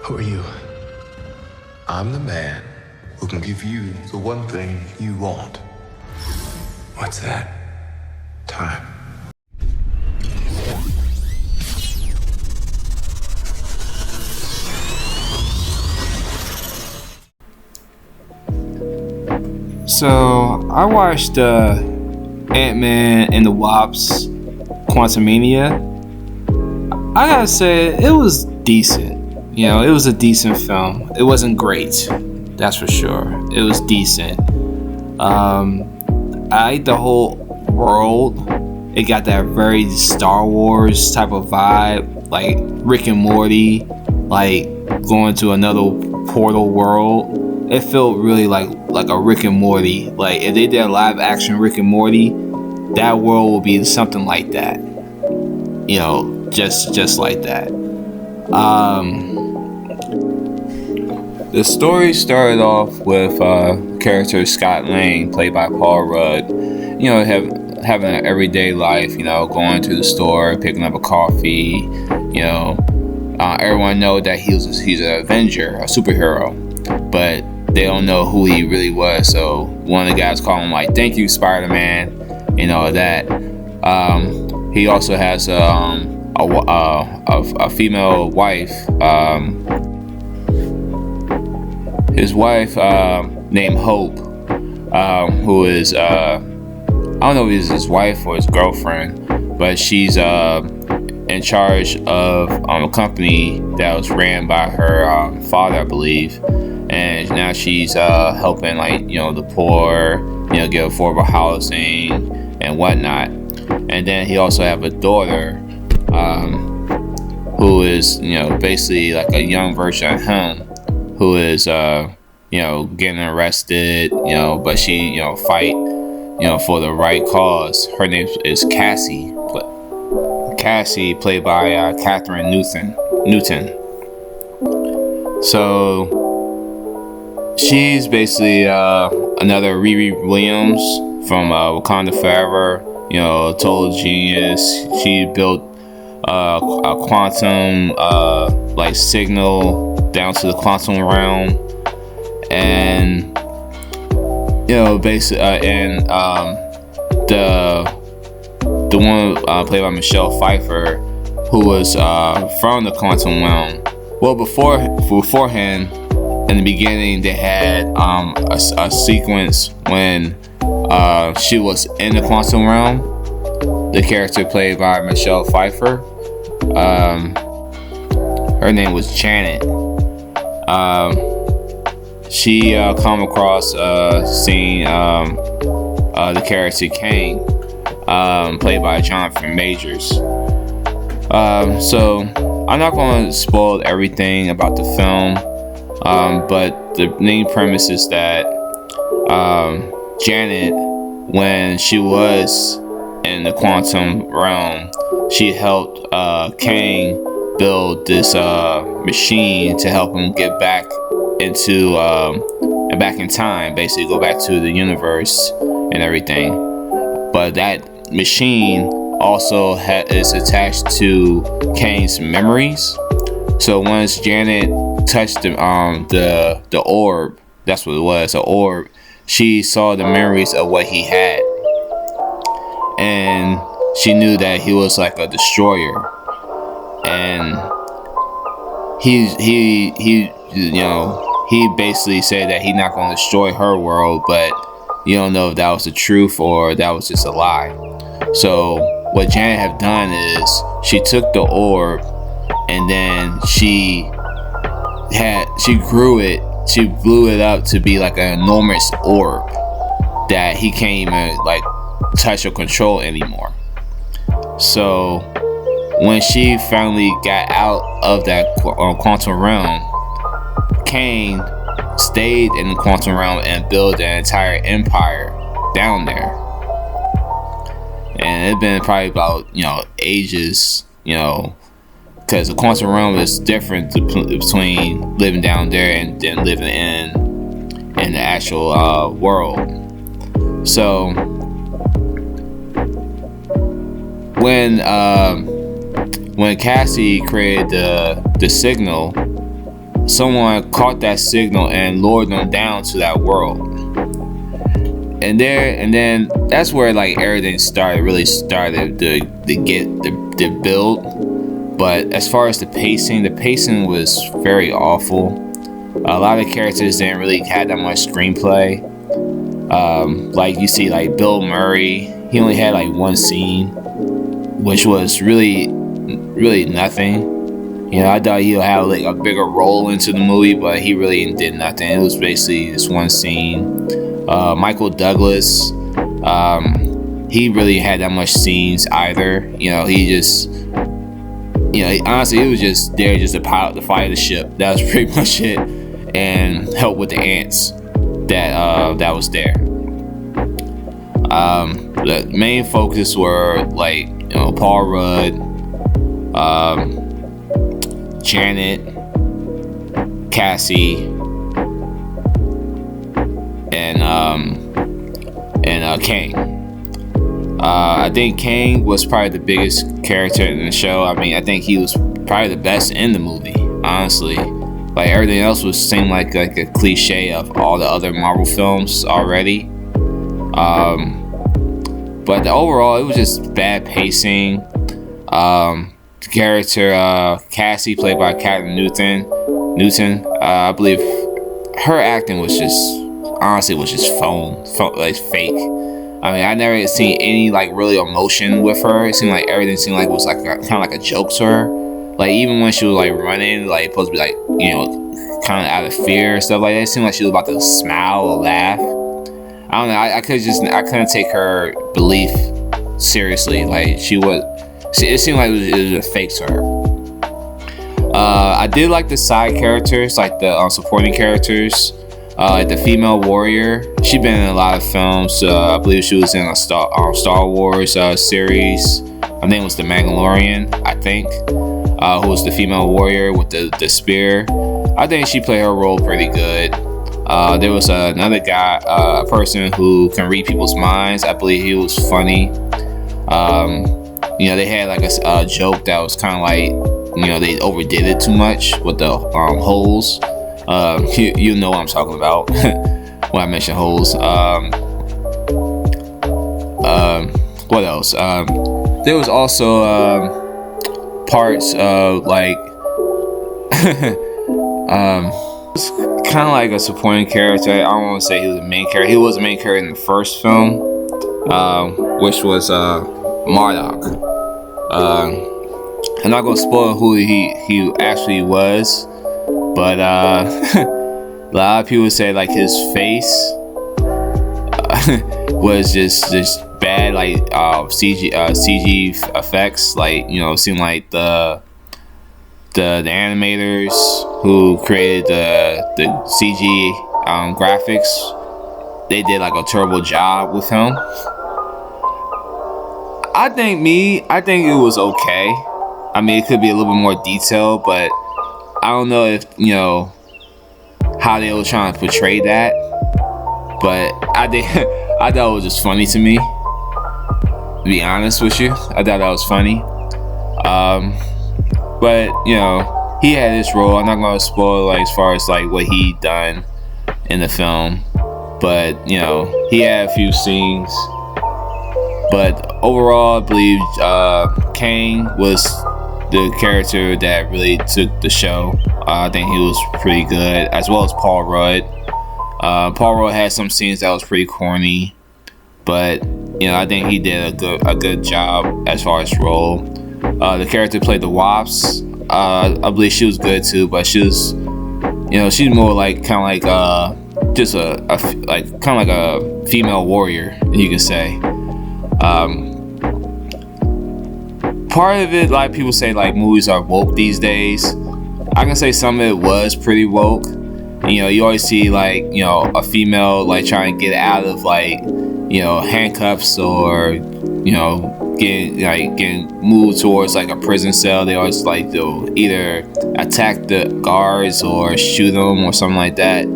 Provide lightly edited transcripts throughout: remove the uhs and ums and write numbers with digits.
Who are you? I'm the man who can give you the one thing you want. What's that? Time. So I watched Ant-Man and the Wasp Quantumania. I gotta say, it was decent. You know, it was a decent film. It wasn't great, that's for sure. It was decent. I like the whole world. It got that very Star Wars type of vibe, like Rick and Morty, like going to another portal world. It felt really like a Rick and Morty. Like if they did a live action Rick and Morty, that world will be something like that. You know, just like that. The story started off with character Scott Lang, played by Paul Rudd. You know, having an everyday life. You know, going to the store, picking up a coffee. You know, everyone know that he's an Avenger, a superhero, but they don't know who he really was. So one of the guys call him like, "Thank you, Spider-Man," you know that. He also has a female wife. His wife named Hope, who is I don't know if it's his wife or his girlfriend, but she's in charge of a company that was ran by her father, I believe, and now she's helping, like, you know, the poor, you know, get affordable housing and whatnot. And then he also have a daughter who is, you know, basically like a young version of him, who is you know, getting arrested, you know, but she, you know, fight, you know, for the right cause. Her name is Cassie. Cassie, played by Catherine Newton. So she's basically another Riri Williams from Wakanda Forever. You know, total genius. She built a quantum like signal down to the quantum realm, and you know, basically, and the one played by Michelle Pfeiffer, who was from the quantum realm. Well, beforehand, in the beginning, they had a sequence when she was in the quantum realm. The character played by Michelle Pfeiffer. Her name was Janet. She come across seeing the character Kang, played by Jonathan Majors. So I'm not going to spoil everything about the film, but the main premise is that Janet, when she was in the quantum realm, she helped Kang build this machine to help him get back into and back in time, basically go back to the universe and everything. But that machine also is attached to Kang's memories. So once Janet touched the orb, that's what it was, an orb, she saw the memories of what he had, and she knew that he was like a destroyer. And he you know, he basically said that he's not going to destroy her world, but you don't know if that was the truth or that was just a lie. So what Janet had done is she took the orb, and then she grew it. She blew it up to be like an enormous orb that he can't even like touch or control anymore. So when she finally got out of that quantum realm, Kang stayed in the quantum realm and built an entire empire down there. And it's been probably about, you know, ages, you know, because the quantum realm is different between living down there and then living in the actual world. So when Cassie created the signal, someone caught that signal and lured them down to that world. And then that's where like everything really started to build. But as far as the pacing was very awful. A lot of characters didn't really have that much screenplay. Like you see, like Bill Murray, he only had like one scene, which was really nothing. You know, I thought he'd have like a bigger role into the movie, but he really did nothing. It was basically just one scene. Michael Douglas, he really had that much scenes either. You know, he just, you know, honestly, he was just there just to fire the ship. That was pretty much it, and help with the ants that was there. The main focus were like, you know, Paul Rudd, Janet, Cassie, and Kang. I think Kang was probably the biggest character in the show. I mean, I think he was probably the best in the movie, honestly. Like everything else seemed like a cliche of all the other Marvel films already. But overall, it was just bad pacing. The character Cassie, played by Captain Newton, I believe her acting was just phone like fake. I mean, I never seen any like really emotion with her. It seemed like everything seemed like it was like kind of like a joke to her. Like even when she was like running, like supposed to be like, you know, kind of out of fear and stuff like that, it seemed like she was about to smile or laugh. I don't know. I couldn't take her belief seriously. Like it seemed like it was a fake to her. I did like the side characters, like the supporting characters. Like the female warrior, she's been in a lot of films. I believe she was in a Star Wars series. Her name was The Mandalorian, I think. Who was the female warrior with the spear. I think she played her role pretty good. There was another guy, a person who can read people's minds. I believe he was funny. You know, they had like a joke that was kind of like, you know, they overdid it too much with the holes. You know what I'm talking about when I mention holes. What else? There was also parts of like kind of like a supporting character. I don't want to say he was a main character. He was a main character in the first film, which was Marduk. I'm not gonna spoil who he actually was, but a lot of people say like his face was just bad, like CG effects. Like, you know, it seemed like the animators who created the CG graphics, they did like a terrible job with him. I think it was okay. I mean, it could be a little bit more detailed, but I don't know if, you know, how they were trying to portray that. But I thought it was just funny to me. To be honest with you, I thought that was funny. But you know, he had his role. I'm not gonna spoil like as far as like what he done in the film, but you know, he had a few scenes. But overall, I believe Kang was the character that really took the show. I think he was pretty good, as well as Paul Rudd. Paul Rudd had some scenes that was pretty corny, but you know, I think he did a good job as far as role. The character played the wasp. I believe she was good too, but she was, you know, she's more like kind of like just like kind of like a female warrior, you can say. Part of it, like people say, like movies are woke these days. I can say some of it was pretty woke. You know, you always see like, you know, a female like trying to get out of like, you know, handcuffs, or you know, getting moved towards like a prison cell. They always like they'll either attack the guards or shoot them or something like that.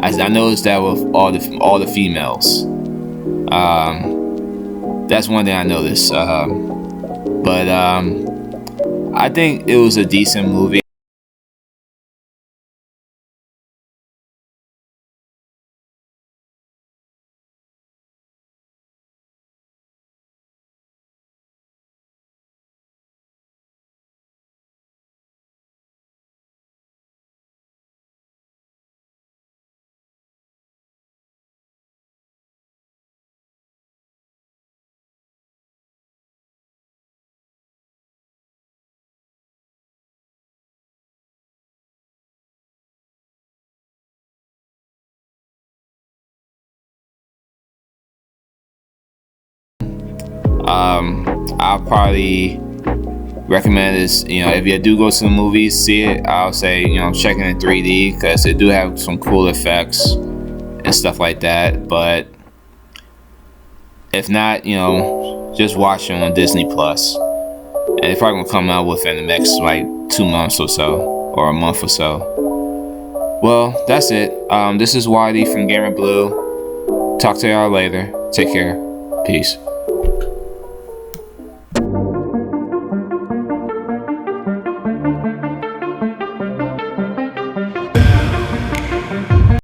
I noticed that with all the females. That's one thing I noticed. But I think it was a decent movie. I'll probably recommend this. If you do go to the movies, see it. I'll say check it in 3D because it do have some cool effects and stuff like that. But if not, just watch it on Disney Plus. And it's probably gonna come out within the next like 2 months or so, or a month or so. Well, that's it. This is Wiley from Gamerbloo. Talk to y'all later. Take care. Peace.